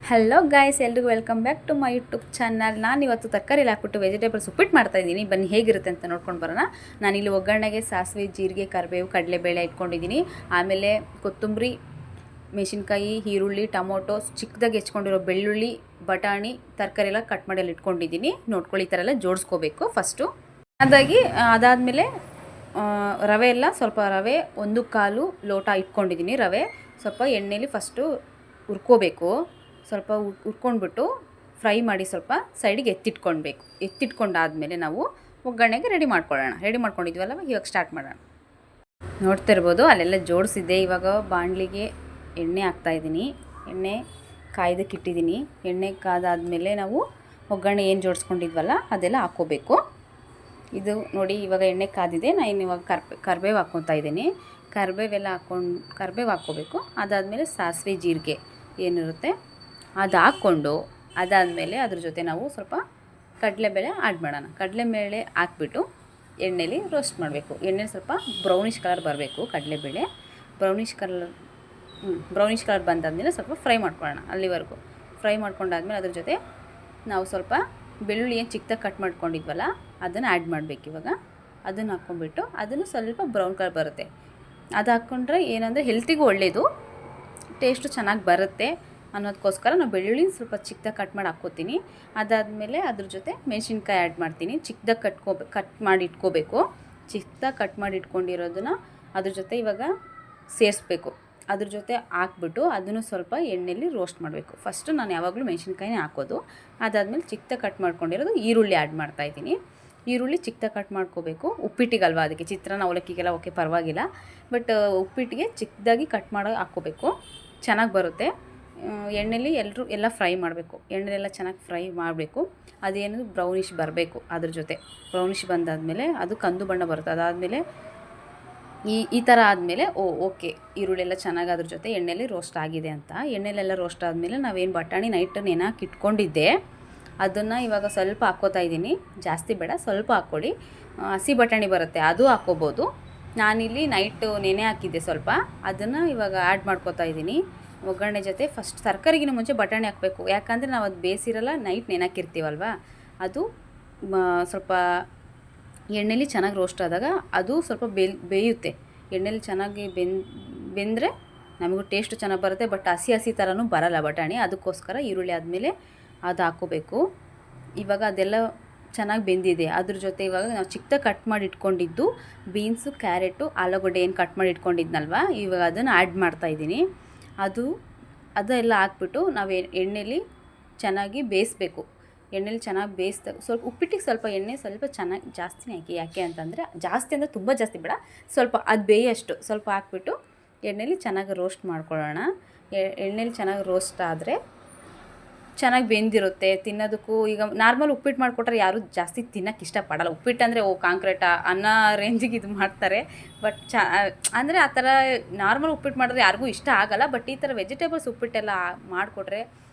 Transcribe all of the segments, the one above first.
Hello guys, ಎಲ್ರಿಗೂ welcome back to my YouTube channel. ನಾನು ಇವತ್ತು ತರಕಾರಿಲಿ ಹಾಕ್ಬಿಟ್ಟು ವೆಜಿಟೇಬಲ್ಸ್ ಉಪ್ಪಿಟ್ಟು ಮಾಡ್ತಾಯಿದ್ದೀನಿ. ಬನ್ನಿ ಹೇಗಿರುತ್ತೆ ಅಂತ ನೋಡ್ಕೊಂಡು ಬರೋಣ. ನಾನಿಲ್ಲಿ ಒಗ್ಗರಣೆಗೆ ಸಾಸಿವೆ, ಜೀರಿಗೆ, ಕರಿಬೇವು, ಕಡಲೆಬೇಳೆ ಇಟ್ಕೊಂಡಿದ್ದೀನಿ. ಆಮೇಲೆ ಕೊತ್ತಂಬರಿ, ಮೆಣಸಿನ್ಕಾಯಿ, ಈರುಳ್ಳಿ, ಟೊಮೊಟೊ, ಚಿಕ್ಕದಾಗಿ ಹೆಚ್ಕೊಂಡಿರೋ ಬೆಳ್ಳುಳ್ಳಿ, ಬಟಾಣಿ, ತರಕಾರಿ ಎಲ್ಲ ಕಟ್ ಮಾಡಿ ಅಲ್ಲಿ ಇಟ್ಕೊಂಡಿದ್ದೀನಿ. ನೋಡ್ಕೊಳ್ಳಿ, ಈ ಥರ ಎಲ್ಲ ಜೋಡಿಸ್ಕೋಬೇಕು ಫಸ್ಟು. ಅದಾದಮೇಲೆ ರವೆ ಎಲ್ಲ ಸ್ವಲ್ಪ ರವೆ 1/4 ಲೋಟ ಇಟ್ಕೊಂಡಿದ್ದೀನಿ. ರವೆ ಸ್ವಲ್ಪ ಎಣ್ಣೆಲಿ ಫಸ್ಟು ಹುರ್ಕೋಬೇಕು. ಸ್ವಲ್ಪ ಹುರ್ಕೊಂಡ್ಬಿಟ್ಟು ಫ್ರೈ ಮಾಡಿ ಸ್ವಲ್ಪ ಸೈಡಿಗೆ ಎತ್ತಿಟ್ಕೊಂಡಾದಮೇಲೆ ನಾವು ಒಗ್ಗರಣೆಗೆ ರೆಡಿ ಮಾಡ್ಕೊಂಡಿದ್ವಲ್ಲ, ಇವಾಗ ಸ್ಟಾರ್ಟ್ ಮಾಡೋಣ. ನೋಡ್ತಾ ಇರ್ಬೋದು, ಅಲ್ಲೆಲ್ಲ ಜೋಡಿಸಿದ್ದೆ. ಇವಾಗ ಬಾಣಲಿಗೆ ಎಣ್ಣೆ ಹಾಕ್ತಾಯಿದ್ದೀನಿ. ಎಣ್ಣೆ ಕಾಯ್ದಕ್ಕಿಟ್ಟಿದ್ದೀನಿ. ಎಣ್ಣೆ ಕಾದಾದಮೇಲೆ ನಾವು ಒಗ್ಗರಣೆ ಏನು ಜೋಡಿಸ್ಕೊಂಡಿದ್ವಲ್ಲ ಅದೆಲ್ಲ ಹಾಕ್ಕೋಬೇಕು. ಇದು ನೋಡಿ, ಇವಾಗ ಎಣ್ಣೆ ಕಾದಿದೆ. ನಾನು ಇವಾಗ ಕರಿಬೇವು ಹಾಕ್ಕೊತಾ ಇದ್ದೀನಿ. ಕರಿಬೇವು ಹಾಕ್ಕೋಬೇಕು. ಅದಾದಮೇಲೆ ಸಾಸಿವೆ, ಜೀರಿಗೆ ಏನಿರುತ್ತೆ ಅದು ಹಾಕ್ಕೊಂಡು, ಅದಾದಮೇಲೆ ಅದ್ರ ಜೊತೆ ನಾವು ಸ್ವಲ್ಪ ಕಡಲೆಬೇಳೆ ಆ್ಯಡ್ ಮಾಡೋಣ. ಕಡಲೆಬೇಳೆ ಹಾಕ್ಬಿಟ್ಟು ಎಣ್ಣೆಲಿ ರೋಸ್ಟ್ ಮಾಡಬೇಕು. ಎಣ್ಣೆ ಸ್ವಲ್ಪ ಬ್ರೌನಿಷ್ ಕಲರ್ ಬರಬೇಕು. ಕಡಲೆಬೇಳೆ ಬ್ರೌನಿಷ್ ಕಲರ್ ಬಂದಾದಮೇಲೆ ಸ್ವಲ್ಪ ಫ್ರೈ ಮಾಡ್ಕೊಳ್ಳೋಣ. ಅಲ್ಲಿವರೆಗೂ ಫ್ರೈ ಮಾಡ್ಕೊಂಡಾದ್ಮೇಲೆ ಅದ್ರ ಜೊತೆ ನಾವು ಸ್ವಲ್ಪ ಬೆಳ್ಳುಳ್ಳಿ ಏನು ಚಿಕ್ಕದಾಗಿ ಕಟ್ ಮಾಡ್ಕೊಂಡಿದ್ವಲ್ಲ ಅದನ್ನು ಆ್ಯಡ್ ಮಾಡಬೇಕು. ಇವಾಗ ಅದನ್ನು ಹಾಕ್ಕೊಂಡ್ಬಿಟ್ಟು ಅದನ್ನು ಸ್ವಲ್ಪ ಬ್ರೌನ್ ಕಲರ್ ಬರುತ್ತೆ. ಅದು ಹಾಕ್ಕೊಂಡ್ರೆ ಏನಂದರೆ ಹೆಲ್ತಿಗೂ ಒಳ್ಳೆಯದು, ಟೇಸ್ಟು ಚೆನ್ನಾಗಿ ಬರುತ್ತೆ ಅನ್ನೋದಕ್ಕೋಸ್ಕರ ನಾವು ಬೆಳ್ಳುಳ್ಳಿ ಸ್ವಲ್ಪ ಚಿಕ್ಕದಾಗಿ ಕಟ್ ಮಾಡಿ ಹಾಕ್ಕೋತೀನಿ. ಅದಾದಮೇಲೆ ಅದ್ರ ಜೊತೆ ಮೆಣಸಿನ್ಕಾಯಿ ಆ್ಯಡ್ ಮಾಡ್ತೀನಿ. ಚಿಕ್ಕದಾಗಿ ಕಟ್ ಮಾಡಿ ಇಟ್ಕೋಬೇಕು. ಚಿಕ್ಕದಾಗಿ ಕಟ್ ಮಾಡಿ ಇಟ್ಕೊಂಡಿರೋದನ್ನು ಅದ್ರ ಜೊತೆ ಇವಾಗ ಸೇರಿಸ್ಬೇಕು. ಅದ್ರ ಜೊತೆ ಹಾಕ್ಬಿಟ್ಟು ಅದನ್ನು ಸ್ವಲ್ಪ ಎಣ್ಣೆಯಲ್ಲಿ ರೋಸ್ಟ್ ಮಾಡಬೇಕು. ಫಸ್ಟು ನಾನು ಯಾವಾಗಲೂ ಮೆಣಸಿನ್ಕಾಯಿನೇ ಹಾಕೋದು. ಅದಾದಮೇಲೆ ಚಿಕ್ಕದಾಗಿ ಕಟ್ ಮಾಡ್ಕೊಂಡಿರೋದು ಈರುಳ್ಳಿ ಆ್ಯಡ್ ಮಾಡ್ತಾಯಿದ್ದೀನಿ. ಈರುಳ್ಳಿ ಚಿಕ್ಕದಾಗಿ ಕಟ್ ಮಾಡ್ಕೋಬೇಕು. ಉಪ್ಪಿಟ್ಟಿಗಲ್ವ, ಅದಕ್ಕೆ ಚಿತ್ರಾನ್ನ ಅವಲಕ್ಕಿಗೆಲ್ಲ ಓಕೆ ಪರವಾಗಿಲ್ಲ, ಬಟ್ ಉಪ್ಪಿಟ್ಟಿಗೆ ಚಿಕ್ಕದಾಗಿ ಕಟ್ ಮಾಡಿ ಹಾಕ್ಕೋಬೇಕು. ಚೆನ್ನಾಗಿ ಬರುತ್ತೆ. ಎಣ್ಣೆಲಿ ಎಲ್ಲ ಫ್ರೈ ಮಾಡಬೇಕು. ಎಣ್ಣೆಲೆಲ್ಲ ಚೆನ್ನಾಗಿ ಫ್ರೈ ಮಾಡಬೇಕು. ಅದೇನು ಬ್ರೌನಿಷ್ ಬರಬೇಕು. ಅದ್ರ ಜೊತೆ ಬ್ರೌನಿಷ್ ಬಂದಾದಮೇಲೆ ಅದು ಕಂದು ಬಣ್ಣ ಬರುತ್ತೆ. ಅದಾದಮೇಲೆ ಈ ಥರ ಆದಮೇಲೆ ಓಕೆ, ಈರುಳ್ಳಿ ಎಲ್ಲ ಚೆನ್ನಾಗಿ ಅದ್ರ ಜೊತೆ ಎಣ್ಣೆಲಿ ರೋಸ್ಟ್ ಆಗಿದೆ ಅಂತ. ಎಣ್ಣೆಲೆಲ್ಲ ರೋಸ್ಟ್ ಆದಮೇಲೆ ನಾವೇನು ಬಟಾಣಿ ನೈಟ್ ನೆನೆಹಾಕಿ ಇಟ್ಕೊಂಡಿದ್ದೆ ಅದನ್ನು ಇವಾಗ ಸ್ವಲ್ಪ ಹಾಕ್ಕೋತಾ ಇದ್ದೀನಿ. ಜಾಸ್ತಿ ಬೇಡ, ಸ್ವಲ್ಪ ಹಾಕ್ಕೊಳ್ಳಿ. ಹಸಿ ಬಟಾಣಿ ಬರುತ್ತೆ, ಅದು ಹಾಕ್ಕೋಬೋದು. ನಾನಿಲ್ಲಿ ನೈಟ್ ನೆನೆ ಹಾಕಿದ್ದೆ ಸ್ವಲ್ಪ, ಅದನ್ನು ಇವಾಗ ಆ್ಯಡ್ ಮಾಡ್ಕೋತಾ ಇದ್ದೀನಿ ಒಗ್ಗರಣೆ ಜೊತೆ. ಫಸ್ಟ್ ತರಕಾರಿಗಿನ ಮುಂಚೆ ಬಟಾಣಿ ಹಾಕಬೇಕು. ಯಾಕಂದರೆ ನಾವು ಅದು ಬೇಯಿಸಿರಲ್ಲ, ನೈಟ್ ನೆನೆಹಾಕಿರ್ತೀವಲ್ವ, ಅದು ಸ್ವಲ್ಪ ಎಣ್ಣೆಲಿ ಚೆನ್ನಾಗಿ ರೋಸ್ಟ್ ಆದಾಗ ಅದು ಸ್ವಲ್ಪ ಬೇಯುತ್ತೆ. ಎಣ್ಣೆಲಿ ಚೆನ್ನಾಗಿ ಬೆಂದರೆ ನಮಗೂ ಟೇಸ್ಟು ಚೆನ್ನಾಗಿ ಬರುತ್ತೆ, ಬಟ್ ಹಸಿ ಥರನೂ ಬರಲ್ಲ ಬಟಾಣಿ. ಅದಕ್ಕೋಸ್ಕರ ಈರುಳ್ಳಿ ಆದಮೇಲೆ ಅದು ಹಾಕ್ಕೋಬೇಕು. ಇವಾಗ ಅದೆಲ್ಲ ಚೆನ್ನಾಗಿ ಬೆಂದಿದೆ. ಅದ್ರ ಜೊತೆ ಇವಾಗ ನಾವು ಚಿಕ್ಕದಾಗಿ ಕಟ್ ಮಾಡಿ ಇಟ್ಕೊಂಡಿದ್ದು ಬೀನ್ಸು, ಕ್ಯಾರೆಟು, ಆಲೂಗಡ್ಡೆ ಏನು ಕಟ್ ಮಾಡಿ ಇಟ್ಕೊಂಡಿದ್ನಲ್ವ, ಇವಾಗ ಅದನ್ನು ಆ್ಯಡ್ ಮಾಡ್ತಾಯಿದ್ದೀನಿ. ಅದೆಲ್ಲ ಹಾಕ್ಬಿಟ್ಟು ನಾವು ಎಣ್ಣೆಲಿ ಚೆನ್ನಾಗಿ ಬೇಯಿಸ್ಬೇಕು. ಎಣ್ಣೆಲಿ ಚೆನ್ನಾಗಿ ಬೇಯಿಸ್ದಾಗ ಸ್ವಲ್ಪ ಉಪ್ಪಿಟ್ಟಿಗೆ ಸ್ವಲ್ಪ ಎಣ್ಣೆ ಸ್ವಲ್ಪ ಚೆನ್ನಾಗಿ ಜಾಸ್ತಿನೇ ಹಾಕಿ. ಯಾಕೆ ಅಂತಂದರೆ ಜಾಸ್ತಿ ಅಂದರೆ ತುಂಬ ಜಾಸ್ತಿ ಬೇಡ, ಸ್ವಲ್ಪ ಅದು ಬೇಯೋಷ್ಟು ಸ್ವಲ್ಪ ಹಾಕ್ಬಿಟ್ಟು ಎಣ್ಣೆಲಿ ಚೆನ್ನಾಗಿ ರೋಸ್ಟ್ ಮಾಡ್ಕೊಳ್ಳೋಣ. ಎಣ್ಣೆಲಿ ಚೆನ್ನಾಗಿ ರೋಸ್ಟ್ ಆದರೆ ಚೆನ್ನಾಗಿ ಬೆಂದಿರುತ್ತೆ. ತಿನ್ನೋದಕ್ಕೂ ಈಗ ನಾರ್ಮಲ್ ಉಪ್ಪಿಟ್ಟು ಮಾಡಿಕೊಟ್ರೆ ಯಾರೂ ಜಾಸ್ತಿ ತಿನ್ನೋಕ್ಕೆ ಇಷ್ಟಪಡಲ್ಲ. ಉಪ್ಪಿಟ್ಟು ಅಂದರೆ ಕಾಂಕ್ರೀಟ ಅನ್ನ ರೇಂಜಿಗೆ ಇದು ಮಾಡ್ತಾರೆ, ಬಟ್ ಅಂದರೆ ಆ ಥರ ನಾರ್ಮಲ್ ಉಪ್ಪಿಟ್ಟು ಮಾಡಿದ್ರೆ ಯಾರಿಗೂ ಇಷ್ಟ ಆಗೋಲ್ಲ. ಬಟ್ ಈ ಥರ ವೆಜಿಟೇಬಲ್ಸ್ ಉಪ್ಪಿಟ್ಟೆಲ್ಲ ಮಾಡಿಕೊಟ್ರೆ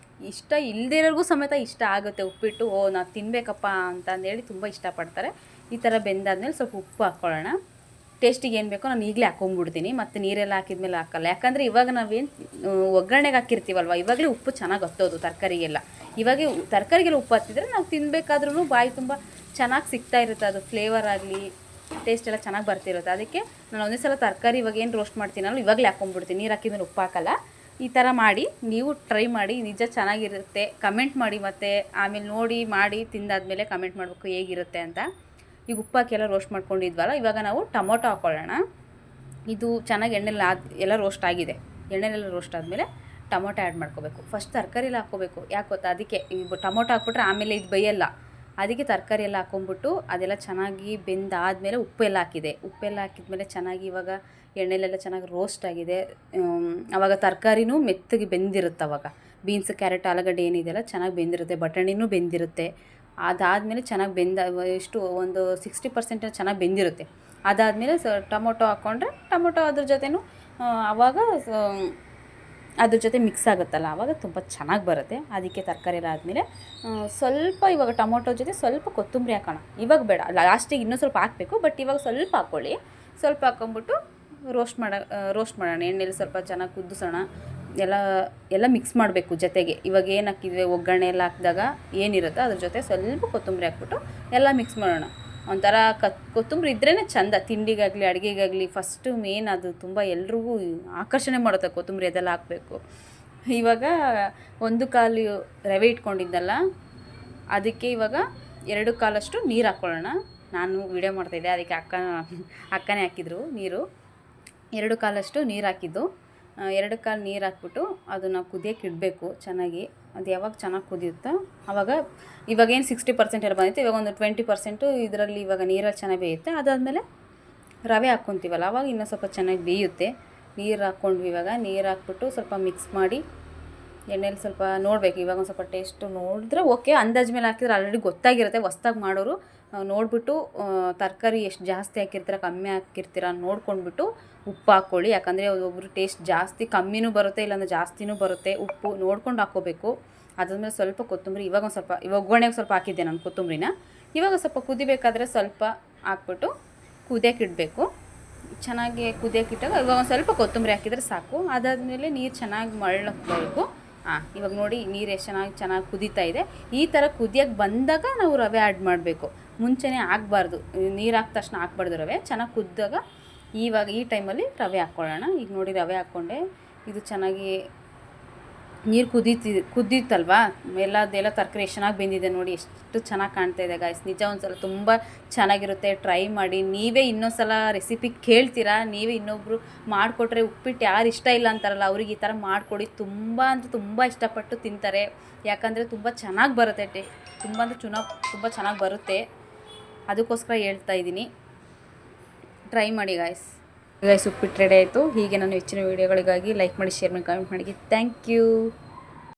ಇಷ್ಟ ಇಲ್ಲದೇ ಇರೋರಿಗೂ ಸಮೇತ ಇಷ್ಟ ಆಗುತ್ತೆ. ಉಪ್ಪಿಟ್ಟು ನಾವು ತಿನ್ನಬೇಕಪ್ಪ ಅಂತಂದೇಳಿ ತುಂಬ ಇಷ್ಟಪಡ್ತಾರೆ. ಈ ಥರ ಬೆಂದಾದ್ಮೇಲೆ ಸ್ವಲ್ಪ ಉಪ್ಪು ಹಾಕ್ಕೊಳ್ಳೋಣ. ಟೇಸ್ಟಿಗೆ ಏನು ಬೇಕೋ ನಾನು ಈಗಲೇ ಹಾಕ್ಕೊಂಬಿಡ್ತೀನಿ, ಮತ್ತು ನೀರೆಲ್ಲ ಹಾಕಿದ್ಮೇಲೆ ಹಾಕಲ್ಲ. ಯಾಕಂದರೆ ಇವಾಗ ನಾವೇನು ಒಗ್ಗರಣೆಗೆ ಹಾಕಿರ್ತೀವಲ್ವ, ಇವಾಗಲೇ ಉಪ್ಪು ಚೆನ್ನಾಗಿ ಹತ್ತೋದು ತರಕಾರಿಗೆಲ್ಲ. ಇವಾಗೆ ತರಕಾರಿಗೆಲ್ಲ ಉಪ್ಪು ಹತ್ತಿದ್ರೆ ನಾವು ತಿನ್ನಬೇಕಾದ್ರೂ ಬಾಯಿ ತುಂಬ ಚೆನ್ನಾಗಿ ಸಿಗ್ತಾ ಇರುತ್ತೆ. ಅದು ಫ್ಲೇವರ್ ಆಗಲಿ ಟೇಸ್ಟ್ ಎಲ್ಲ ಚೆನ್ನಾಗಿ ಬರ್ತಿರುತ್ತೆ. ಅದಕ್ಕೆ ನಾನು ಒಂದೇ ಸಲ ತರಕಾರಿ ಇವಾಗ ಏನು ರೋಸ್ಟ್ ಮಾಡ್ತೀನಲ್ಲ ಇವಾಗಲೇ ಹಾಕ್ಕೊಂಬಿಡ್ತೀನಿ, ನೀರು ಹಾಕಿದ್ಮೇಲೆ ಉಪ್ಪು ಹಾಕಲ್ಲ. ಈ ಥರ ಮಾಡಿ ನೀವು ಟ್ರೈ ಮಾಡಿ, ನಿಜ ಚೆನ್ನಾಗಿರುತ್ತೆ. ಕಮೆಂಟ್ ಮಾಡಿ, ಮತ್ತು ಆಮೇಲೆ ನೋಡಿ ಮಾಡಿ ತಿಂದಾದ್ಮೇಲೆ ಕಮೆಂಟ್ ಮಾಡಬೇಕು ಹೇಗಿರುತ್ತೆ ಅಂತ. ಈಗ ಉಪ್ಪು ಹಾಕಿ ಎಲ್ಲ ರೋಸ್ಟ್ ಮಾಡ್ಕೊಂಡಿದ್ವಲ್ಲ, ಇವಾಗ ನಾವು ಟೊಮೊಟೊ ಹಾಕ್ಕೊಳ್ಳೋಣ. ಇದು ಚೆನ್ನಾಗಿ ಎಲ್ಲ ರೋಸ್ಟ್ ಆಗಿದೆ. ಎಣ್ಣೆಲೆಲ್ಲ ರೋಸ್ಟ್ ಆದಮೇಲೆ ಟೊಮೊಟೊ ಆ್ಯಡ್ ಮಾಡ್ಕೋಬೇಕು. ಫಸ್ಟ್ ತರಕಾರಿ ಎಲ್ಲ ಹಾಕ್ಕೋಬೇಕು. ಯಾಕೆ ಗೊತ್ತಾ, ಅದಕ್ಕೆ ಈಗ ಟೊಮೊಟೊ ಹಾಕ್ಬಿಟ್ರೆ ಆಮೇಲೆ ಇದು ಬೇಯಲ್ಲ. ಅದಕ್ಕೆ ತರಕಾರಿ ಎಲ್ಲ ಹಾಕ್ಕೊಂಬಿಟ್ಟು ಅದೆಲ್ಲ ಚೆನ್ನಾಗಿ ಬೆಂದಾದಮೇಲೆ ಉಪ್ಪೆಲ್ಲ ಹಾಕಿದ್ಮೇಲೆ ಚೆನ್ನಾಗಿ ಇವಾಗ ಎಣ್ಣೆಲೆಲ್ಲ ಚೆನ್ನಾಗಿ ರೋಸ್ಟ್ ಆಗಿದೆ. ಆವಾಗ ತರಕಾರಿನೂ ಮೆತ್ತಗೆ ಬೆಂದಿರುತ್ತೆ. ಆವಾಗ ಬೀನ್ಸ್, ಕ್ಯಾರೆಟ್, ಆಲೂಗಡ್ಡೆ ಏನಿದೆಯಲ್ಲ ಚೆನ್ನಾಗಿ ಬೆಂದಿರುತ್ತೆ. ಬಟಾಣಿನೂ ಬೆಂದಿರುತ್ತೆ. ಅದಾದಮೇಲೆ ಚೆನ್ನಾಗಿ ಎಷ್ಟು ಒಂದು 60% ಚೆನ್ನಾಗಿ ಬೆಂದಿರುತ್ತೆ. ಅದಾದಮೇಲೆ ಟೊಮೊಟೊ ಹಾಕ್ಕೊಂಡ್ರೆ ಟೊಮೊಟೊ ಅದ್ರ ಜೊತೆನೂ ಆವಾಗ ಅದ್ರ ಜೊತೆ ಮಿಕ್ಸ್ ಆಗುತ್ತಲ್ಲ, ಆವಾಗ ತುಂಬ ಚೆನ್ನಾಗಿ ಬರುತ್ತೆ. ಅದಕ್ಕೆ ತರಕಾರಿ ಎಲ್ಲ ಆದಮೇಲೆ ಸ್ವಲ್ಪ ಇವಾಗ ಟೊಮೊಟೊ ಜೊತೆ ಸ್ವಲ್ಪ ಕೊತ್ತಂಬರಿ ಹಾಕೋಣ. ಇವಾಗ ಬೇಡ, ಲಾಸ್ಟಿಗೆ ಇನ್ನೂ ಸ್ವಲ್ಪ ಹಾಕಬೇಕು, ಬಟ್ ಇವಾಗ ಸ್ವಲ್ಪ ಹಾಕ್ಕೊಳ್ಳಿ. ಸ್ವಲ್ಪ ಹಾಕ್ಕೊಂಬಿಟ್ಟು ರೋಸ್ಟ್ ಮಾಡೋಣ. ಎಣ್ಣೆಲಿ ಸ್ವಲ್ಪ ಚೆನ್ನಾಗಿ ಕುದಿಸೋಣ. ಎಲ್ಲ ಎಲ್ಲ ಮಿಕ್ಸ್ ಮಾಡಬೇಕು ಜೊತೆಗೆ. ಇವಾಗ ಏನು ಹಾಕಿದ್ವಿ ಒಗ್ಗರಣೆ ಎಲ್ಲ ಹಾಕಿದಾಗ ಏನಿರುತ್ತೋ ಅದ್ರ ಜೊತೆ ಸ್ವಲ್ಪ ಕೊತ್ತಂಬರಿ ಹಾಕ್ಬಿಟ್ಟು ಎಲ್ಲ ಮಿಕ್ಸ್ ಮಾಡೋಣ. ಒಂಥರ ಕೊತ್ತಂಬರಿ ಇದ್ರೇ ಚೆಂದ, ತಿಂಡಿಗಾಗಲಿ ಅಡುಗೆಗಾಗಲಿ. ಫಸ್ಟು ಮೇನ್ ಅದು ತುಂಬ ಎಲ್ರಿಗೂ ಆಕರ್ಷಣೆ ಮಾಡುತ್ತೆ ಕೊತ್ತಂಬರಿ, ಅದೆಲ್ಲ ಹಾಕಬೇಕು. ಇವಾಗ 1 ಕಾಲು ರವೆ ಇಟ್ಕೊಂಡಿದ್ದಲ್ಲ, ಅದಕ್ಕೆ ಇವಾಗ 2 ಕಾಲಷ್ಟು ನೀರು ಹಾಕ್ಕೊಳ್ಳೋಣ. ನಾನು ವೀಡಿಯೋ ಮಾಡ್ತಾಯಿದ್ದೆ, ಅದಕ್ಕೆ ಅಕ್ಕನೇ ಹಾಕಿದ್ರು ನೀರು. 2 ಕಾಲಷ್ಟು ನೀರು ಹಾಕಿದ್ದು. 2 ಕಾಲು ನೀರು ಹಾಕ್ಬಿಟ್ಟು ಅದನ್ನು ಕುದಿಯೋಕೆ ಇಡಬೇಕು ಚೆನ್ನಾಗಿ. ಅದು ಯಾವಾಗ ಚೆನ್ನಾಗಿ ಕುದಿಯುತ್ತೋ ಆವಾಗ, ಇವಾಗೇನು 60% ಎಲ್ಲ ಬಂದಿತ್ತು, ಇವಾಗ ಒಂದು 20% ಇದರಲ್ಲಿ ಇವಾಗ ನೀರಲ್ಲಿ ಚೆನ್ನಾಗಿ ಬೇಯುತ್ತೆ. ಅದಾದಮೇಲೆ ರವೆ ಹಾಕ್ಕೊತೀವಲ್ಲ, ಆವಾಗ ಇನ್ನೂ ಸ್ವಲ್ಪ ಚೆನ್ನಾಗಿ ಬೇಯುತ್ತೆ. ನೀರು ಹಾಕ್ಕೊಂಡ್ವಿ. ಇವಾಗ ನೀರು ಹಾಕ್ಬಿಟ್ಟು ಸ್ವಲ್ಪ ಮಿಕ್ಸ್ ಮಾಡಿ ಎಣ್ಣೆಲಿ ಸ್ವಲ್ಪ ನೋಡಬೇಕು. ಇವಾಗ ಒಂದು ಸ್ವಲ್ಪ ಟೇಸ್ಟು ನೋಡಿದ್ರೆ ಓಕೆ, ಅಂದಾಜು ಮೇಲೆ ಹಾಕಿದ್ರೆ ಆಲ್ರೆಡಿ ಗೊತ್ತಾಗಿರುತ್ತೆ. ಹೊಸ್ದಾಗಿ ಮಾಡೋರು ನೋಡಿಬಿಟ್ಟು ತರಕಾರಿ ಎಷ್ಟು ಜಾಸ್ತಿ ಹಾಕಿರ್ತೀರ ಕಮ್ಮಿ ಹಾಕಿರ್ತೀರ ನೋಡ್ಕೊಂಡ್ಬಿಟ್ಟು ಉಪ್ಪು ಹಾಕ್ಕೊಳ್ಳಿ. ಯಾಕಂದರೆ ಒಬ್ಬೊಬ್ರು ಟೇಸ್ಟ್ ಜಾಸ್ತಿ ಕಮ್ಮಿನೂ ಬರುತ್ತೆ, ಇಲ್ಲಾಂದರೆ ಜಾಸ್ತಿನೂ ಬರುತ್ತೆ. ಉಪ್ಪು ನೋಡ್ಕೊಂಡು ಹಾಕ್ಕೋಬೇಕು. ಅದಾದಮೇಲೆ ಸ್ವಲ್ಪ ಕೊತ್ತಂಬರಿ, ಇವಾಗ ಒಗ್ಗರಣೆಗೆ ಸ್ವಲ್ಪ ಹಾಕಿದ್ದೆ ನಾನು ಕೊತ್ತಂಬರಿನ. ಇವಾಗ ಸ್ವಲ್ಪ ಕುದಿಬೇಕಾದ್ರೆ ಸ್ವಲ್ಪ ಹಾಕ್ಬಿಟ್ಟು ಕುದಿಯೋಕೆ ಇಡಬೇಕು. ಚೆನ್ನಾಗಿ ಕುದಿಯೋಕೆ ಇಟ್ಟಾಗ ಇವಾಗ ಒಂದು ಸ್ವಲ್ಪ ಕೊತ್ತಂಬರಿ ಹಾಕಿದರೆ ಸಾಕು. ಅದಾದಮೇಲೆ ನೀರು ಚೆನ್ನಾಗಿ ಮಳ್ಳಬೇಕು. ಇವಾಗ ನೋಡಿ ನೀರು ಎಷ್ಟು ಚೆನ್ನಾಗಿ ಕುದೀತಾ ಇದೆ. ಈ ಥರ ಕುದಿಯೋಕ್ಕೆ ಬಂದಾಗ ನಾವು ರವೆ ಆ್ಯಡ್ ಮಾಡಬೇಕು, ಮುಂಚೆನೇ ಹಾಕ್ಬಾರ್ದು. ನೀರು ಹಾಕಿದ ತಕ್ಷಣ ಹಾಕ್ಬಾರ್ದು ರವೆ. ಚೆನ್ನಾಗಿ ಕುದ್ದಾಗ ಇವಾಗ ಈ ಟೈಮಲ್ಲಿ ರವೆ ಹಾಕ್ಕೊಳ್ಳೋಣ. ಈಗ ನೋಡಿ ರವೆ ಹಾಕ್ಕೊಂಡೆ. ಇದು ಚೆನ್ನಾಗಿ ನೀರು ಕುದೀತಲ್ವಾ, ಅದೆಲ್ಲ ತರಕಾರಿ ಎಷ್ಟು ಚೆನ್ನಾಗಿ ಬೆಂದಿದೆ ನೋಡಿ, ಎಷ್ಟು ಚೆನ್ನಾಗಿ ಕಾಣ್ತಾ ಇದೆ ಗಾಯ್ಸ್. ನಿಜ ಒಂದ್ಸಲ ತುಂಬ ಚೆನ್ನಾಗಿರುತ್ತೆ, ಟ್ರೈ ಮಾಡಿ. ನೀವೇ ಇನ್ನೊಂದು ಸಲ ರೆಸಿಪಿ ಕೇಳ್ತೀರಾ. ನೀವೇ ಇನ್ನೊಬ್ಬರು ಮಾಡಿಕೊಟ್ರೆ ಉಪ್ಪಿಟ್ಟು ಯಾರು ಇಷ್ಟ ಇಲ್ಲ ಅಂತಾರಲ್ಲ, ಅವ್ರಿಗೆ ಈ ಥರ ಮಾಡಿಕೊಡಿ. ತುಂಬ ಅಂದರೆ ತುಂಬ ಇಷ್ಟಪಟ್ಟು ತಿಂತಾರೆ. ಯಾಕಂದರೆ ತುಂಬ ಚೆನ್ನಾಗಿ ಬರುತ್ತೆ, ತುಂಬ ಚೆನ್ನಾಗಿ ಬರುತ್ತೆ. ಅದಕ್ಕೋಸ್ಕರ ಹೇಳ್ತಾ ಇದ್ದೀನಿ, ಟ್ರೈ ಮಾಡಿ ಗಾಯ್ಸ್. ಉಪ್ಪಿಟ್ಟು ರೆಡಿ ಆಯಿತು. ಹೀಗೆ ನಾನು ಹೆಚ್ಚಿನ ವೀಡಿಯೋಗಳಿಗಾಗಿ ಲೈಕ್ ಮಾಡಿ, ಶೇರ್ ಮಾಡಿ, ಕಮೆಂಟ್ ಮಾಡಿ. Thank you.